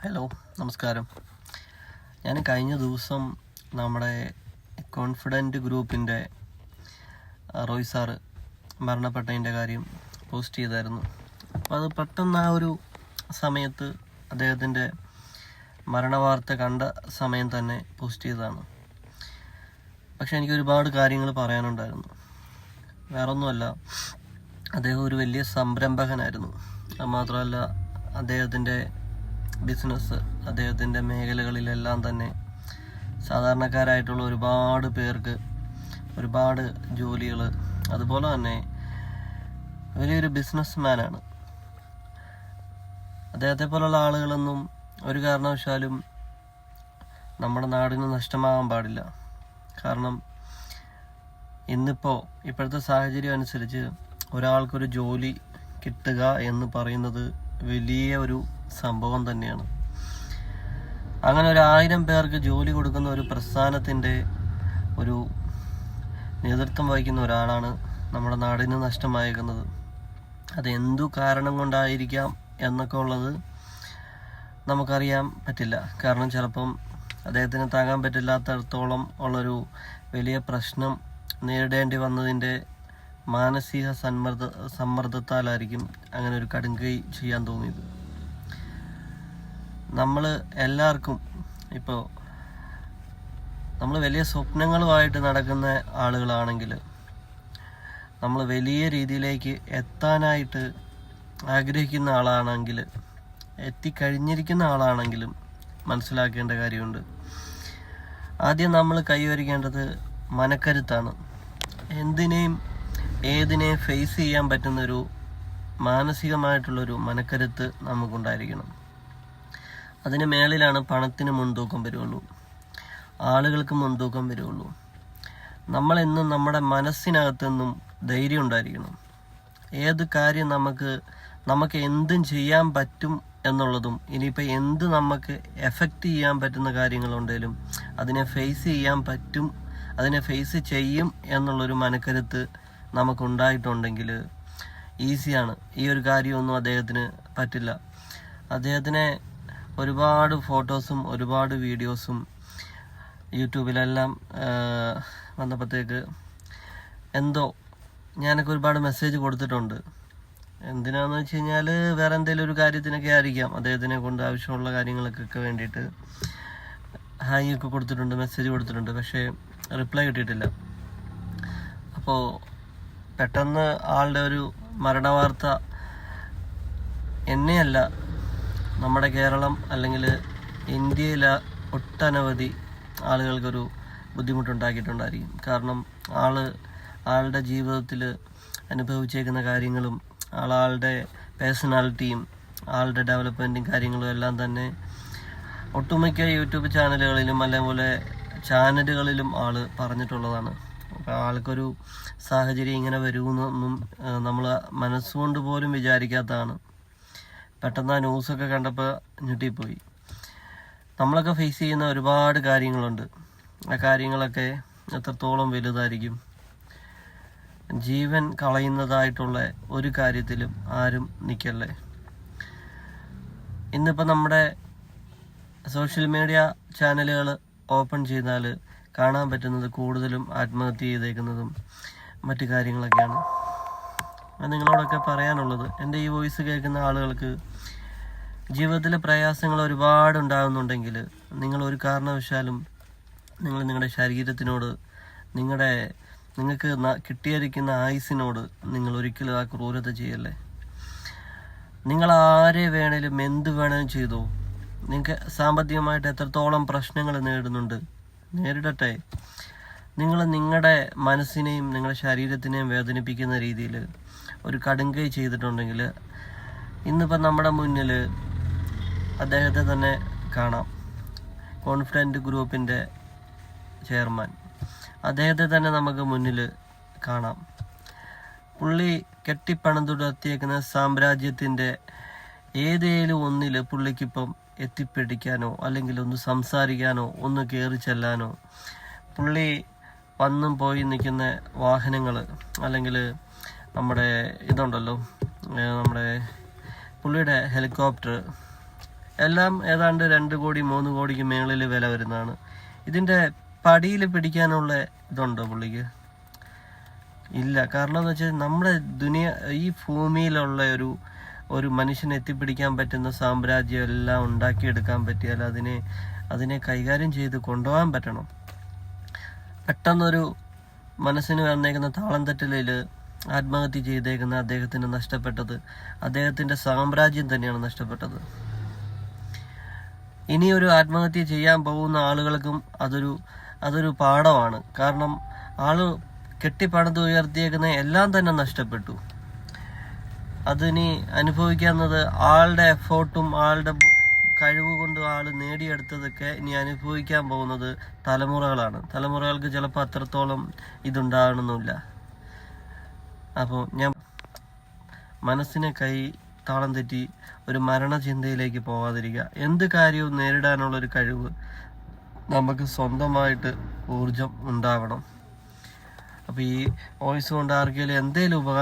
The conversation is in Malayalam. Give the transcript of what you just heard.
ഹലോ, നമസ്കാരം. ഞാൻ കഴിഞ്ഞ ദിവസം നമ്മുടെ കോൺഫിഡൻറ്റ് ഗ്രൂപ്പിൻ്റെ റോയ് സാറ് മരണപ്പെട്ടതിൻ്റെ കാര്യം പോസ്റ്റ് ചെയ്തായിരുന്നു. അപ്പോൾ അത് പെട്ടെന്ന് ആ ഒരു സമയത്ത് അദ്ദേഹത്തിൻ്റെ മരണവാർത്ത കണ്ട സമയം തന്നെ പോസ്റ്റ് ചെയ്തതാണ്. പക്ഷെ എനിക്ക് ഒരുപാട് കാര്യങ്ങൾ പറയാനുണ്ടായിരുന്നു. വേറൊന്നുമല്ല, അദ്ദേഹം ഒരു വലിയ സംരംഭകനായിരുന്നു. അത് മാത്രമല്ല, അദ്ദേഹത്തിൻ്റെ ബിസിനസ്, അദ്ദേഹത്തിൻ്റെ മേഖലകളിലെല്ലാം തന്നെ സാധാരണക്കാരായിട്ടുള്ള ഒരുപാട് പേർക്ക് ഒരുപാട് ജോലികൾ, അതുപോലെ തന്നെ വലിയൊരു ബിസിനസ് മാനാണ്. അദ്ദേഹത്തെ പോലുള്ള ആളുകളൊന്നും ഒരു കാരണവശാലും നമ്മുടെ നാടിന് നഷ്ടമാകാൻ പാടില്ല. കാരണം ഇപ്പോഴത്തെ സാഹചര്യം അനുസരിച്ച് ഒരാൾക്കൊരു ജോലി കിട്ടുക എന്ന് പറയുന്നത് വലിയ ഒരു സംഭവം തന്നെയാണ്. അങ്ങനെ 1000 പേർക്ക് ജോലി കൊടുക്കുന്ന ഒരു പ്രസ്ഥാനത്തിൻ്റെ ഒരു നേതൃത്വം വഹിക്കുന്ന ഒരാളാണ് നമ്മുടെ നാടിന് നഷ്ടമായിരിക്കുന്നത്. അതെന്തു കാരണം കൊണ്ടായിരിക്കാം എന്നൊക്കെ ഉള്ളത് നമുക്കറിയാൻ പറ്റില്ല. കാരണം ചിലപ്പം അദ്ദേഹത്തിന് താങ്ങാൻ പറ്റില്ലാത്തടത്തോളം ഉള്ളൊരു വലിയ പ്രശ്നം നേരിടേണ്ടി വന്നതിൻ്റെ മാനസിക സമ്മർദ്ദത്താലായിരിക്കും അങ്ങനെ ഒരു കടുങ്കൈ ചെയ്യാൻ തോന്നിയത്. നമ്മൾ എല്ലാവർക്കും ഇപ്പോൾ നമ്മൾ വലിയ സ്വപ്നങ്ങളുമായിട്ട് നടക്കുന്ന ആളുകളാണെങ്കിൽ, നമ്മൾ വലിയ രീതിയിലേക്ക് എത്താനായിട്ട് ആഗ്രഹിക്കുന്ന ആളാണെങ്കിൽ, എത്തിക്കഴിഞ്ഞിരിക്കുന്ന ആളാണെങ്കിലും മനസ്സിലാക്കേണ്ട കാര്യമുണ്ട്. ആദ്യം നമ്മൾ കൈവരിക്കേണ്ടത് മനക്കരുത്താണ്. എന്തിനേയും ഏതിനേയും ഫേസ് ചെയ്യാൻ പറ്റുന്നൊരു മാനസികമായിട്ടുള്ളൊരു മനക്കരുത്ത് നമുക്കുണ്ടായിരിക്കണം. അതിന് മേളിലാണ് പണത്തിന് മുൻതൂക്കം വരുള്ളൂ, ആളുകൾക്ക് മുൻതൂക്കം വരുള്ളൂ. നമ്മളെന്നും നമ്മുടെ മനസ്സിനകത്തെന്നും ധൈര്യം ഉണ്ടായിരിക്കണം. ഏത് കാര്യം നമുക്ക് എന്തും ചെയ്യാൻ പറ്റും എന്നുള്ളതും, ഇനിയിപ്പോൾ എന്ത് നമുക്ക് എഫക്റ്റ് ചെയ്യാൻ പറ്റുന്ന കാര്യങ്ങളുണ്ടെങ്കിലും അതിനെ ഫേസ് ചെയ്യാൻ പറ്റും, അതിനെ ഫേസ് ചെയ്യും എന്നുള്ളൊരു മനക്കരുത്ത് നമുക്കുണ്ടായിട്ടുണ്ടെങ്കിൽ ഈസിയാണ്. ഈ ഒരു കാര്യമൊന്നും അദ്ദേഹത്തിന് പറ്റില്ല. അദ്ദേഹത്തിനെ ഒരുപാട് ഫോട്ടോസും ഒരുപാട് വീഡിയോസും യൂട്യൂബിലെല്ലാം വന്നപ്പോഴത്തേക്ക് ഞാനൊക്കെ ഒരുപാട് മെസ്സേജ് കൊടുത്തിട്ടുണ്ട്. എന്തിനാന്ന് വെച്ച് കഴിഞ്ഞാൽ വേറെ എന്തെങ്കിലും ഒരു കാര്യത്തിനൊക്കെ ആയിരിക്കാം. അദ്ദേഹത്തിനെ കൊണ്ട് ആവശ്യമുള്ള കാര്യങ്ങൾക്കൊക്കെ വേണ്ടിയിട്ട് ഹായ് ഒക്കെ കൊടുത്തിട്ടുണ്ട്, മെസ്സേജ് കൊടുത്തിട്ടുണ്ട്. പക്ഷേ റിപ്ലൈ കിട്ടിയിട്ടില്ല. അപ്പോൾ പെട്ടെന്ന് ആളുടെ ഒരു മരണവാർത്ത എന്നെയല്ല, നമ്മുടെ കേരളം അല്ലെങ്കിൽ ഇന്ത്യയിലെ ഒട്ടനവധി ആളുകൾക്കൊരു ബുദ്ധിമുട്ടുണ്ടാക്കിയിട്ടുണ്ടായിരിക്കും. കാരണം ആളുടെ ജീവിതത്തിൽ അനുഭവിച്ചേക്കുന്ന കാര്യങ്ങളും ആളുടെ പേഴ്സണാലിറ്റിയും ആളുടെ ഡെവലപ്മെൻറ്റും കാര്യങ്ങളും എല്ലാം തന്നെ ഒട്ടുമിക്ക യൂട്യൂബ് ചാനലുകളിലും അതേപോലെ ചാനലുകളിലും പറഞ്ഞിട്ടുള്ളതാണ്. അപ്പോൾ ആൾക്കൊരു സാഹചര്യം ഇങ്ങനെ വരുമെന്നൊന്നും നമ്മൾ മനസ്സുകൊണ്ട് പോലും വിചാരിക്കാത്തതാണ്. പെട്ടെന്ന് ആ ന്യൂസൊക്കെ കണ്ടപ്പോൾ ഞെട്ടിപ്പോയി. നമ്മളൊക്കെ ഫേസ് ചെയ്യുന്ന ഒരുപാട് കാര്യങ്ങളുണ്ട്. ആ കാര്യങ്ങളൊക്കെ എത്രത്തോളം വലുതായിരിക്കും. ജീവൻ കളയുന്നതായിട്ടുള്ള ഒരു കാര്യത്തിലും ആരും നിൽക്കല്ലേ. ഇന്നിപ്പോൾ നമ്മുടെ സോഷ്യൽ മീഡിയ ചാനലുകൾ ഓപ്പൺ ചെയ്താൽ കാണാൻ പറ്റുന്നത് കൂടുതലും ആത്മഹത്യ ചെയ്തേക്കുന്നതും മറ്റു കാര്യങ്ങളൊക്കെയാണ്. നിങ്ങളോടൊക്കെ പറയാനുള്ളത്, എൻ്റെ ഈ വോയിസ് കേൾക്കുന്ന ആളുകൾക്ക് ജീവിതത്തിലെ പ്രയാസങ്ങൾ ഒരുപാട് ഉണ്ടാകുന്നുണ്ടെങ്കിൽ നിങ്ങൾ ഒരു കാരണവശാലും നിങ്ങളുടെ ശരീരത്തിനോട്, നിങ്ങൾക്ക് കിട്ടിയിരിക്കുന്ന ആയുസിനോട് നിങ്ങൾ ഒരിക്കലും ആ ക്രൂരത ചെയ്യല്ലേ. നിങ്ങൾ ആരെ വേണേലും എന്ത് വേണേലും ചെയ്തോ. നിങ്ങൾക്ക് സാമ്പത്തികമായിട്ട് എത്രത്തോളം പ്രശ്നങ്ങൾ നേരിടട്ടെ. നിങ്ങൾ നിങ്ങളുടെ മനസ്സിനെയും നിങ്ങളുടെ ശരീരത്തിനെയും വേദനിപ്പിക്കുന്ന രീതിയിൽ ഒരു കടുങ്കൈ ചെയ്തിട്ടുണ്ടെങ്കിൽ, ഇന്നിപ്പം നമ്മുടെ മുന്നിൽ അദ്ദേഹത്തെ തന്നെ കാണാം. കോൺഫിഡൻറ്റ് ഗ്രൂപ്പിൻ്റെ ചെയർമാൻ, അദ്ദേഹത്തെ തന്നെ നമുക്ക് മുന്നിൽ കാണാം. പുള്ളി കെട്ടിപ്പണിതുടർത്തിയേക്കുന്ന സാമ്രാജ്യത്തിൻ്റെ ഏതേലും ഒന്നിൽ പുള്ളിക്കിപ്പം എത്തിപ്പിടിക്കാനോ അല്ലെങ്കിൽ ഒന്ന് സംസാരിക്കാനോ ഒന്ന് കയറി ചെല്ലാനോ, പുള്ളി വന്നും പോയി നിൽക്കുന്ന വാഹനങ്ങൾ അല്ലെങ്കിൽ നമ്മുടെ ഇതുണ്ടല്ലോ, നമ്മുടെ പുള്ളിയുടെ ഹെലികോപ്റ്റർ എല്ലാം ഏതാണ്ട് 2 കോടി 3 കോടിക്ക് മേളിൽ വില വരുന്നതാണ്. ഇതിൻ്റെ പടിയിൽ പിടിക്കാനുള്ള ഇതുണ്ടോ പുള്ളിക്ക്? ഇല്ല. കാരണം എന്ന് വെച്ചാൽ നമ്മുടെ ഈ ഭൂമിയിലുള്ള ഒരു മനുഷ്യനെ എത്തിപ്പിടിക്കാൻ പറ്റുന്ന സാമ്രാജ്യം എല്ലാം ഉണ്ടാക്കിയെടുക്കാൻ പറ്റിയാൽ അതിനെ കൈകാര്യം ചെയ്ത് കൊണ്ടുപോകാൻ പറ്റണം. പെട്ടെന്നൊരു മനസ്സിന് വന്നേക്കുന്ന താളം തെറ്റലിൽ ആത്മഹത്യ ചെയ്തേക്കുന്ന അദ്ദേഹത്തിന് നഷ്ടപ്പെട്ടത് അദ്ദേഹത്തിൻ്റെ സാമ്രാജ്യം തന്നെയാണ് നഷ്ടപ്പെട്ടത്. ഇനിയൊരു ആത്മഹത്യ ചെയ്യാൻ പോകുന്ന ആളുകൾക്കും അതൊരു പാഠമാണ്. കാരണം ആള് കെട്ടിപ്പണിത് ഉയർത്തിയേക്കുന്ന എല്ലാം തന്നെ നഷ്ടപ്പെട്ടു. അതിനി അനുഭവിക്കുന്നത് ആളുടെ എഫേർട്ടും ആളുടെ കഴിവ് കൊണ്ട് ആള് നേടിയെടുത്തതൊക്കെ ഇനി അനുഭവിക്കാൻ പോകുന്നത് തലമുറകൾക്ക് ചിലപ്പോൾ അത്രത്തോളം ഇതുണ്ടാകണമെന്നില്ല. അപ്പോൾ ഞാൻ മനസ്സിനെ താളം തെറ്റി ഒരു മരണചിന്തയിലേക്ക് പോകാതിരിക്കുക. എന്ത് കാര്യവും നേരിടാനുള്ളൊരു കഴിവ് നമുക്ക് സ്വന്തമായിട്ട് ഊർജം ഉണ്ടാവണം. അപ്പോൾ ഈ വോയിസ് കൊണ്ട് ആർക്കെങ്കിലും എന്തെങ്കിലും ഉപകാരം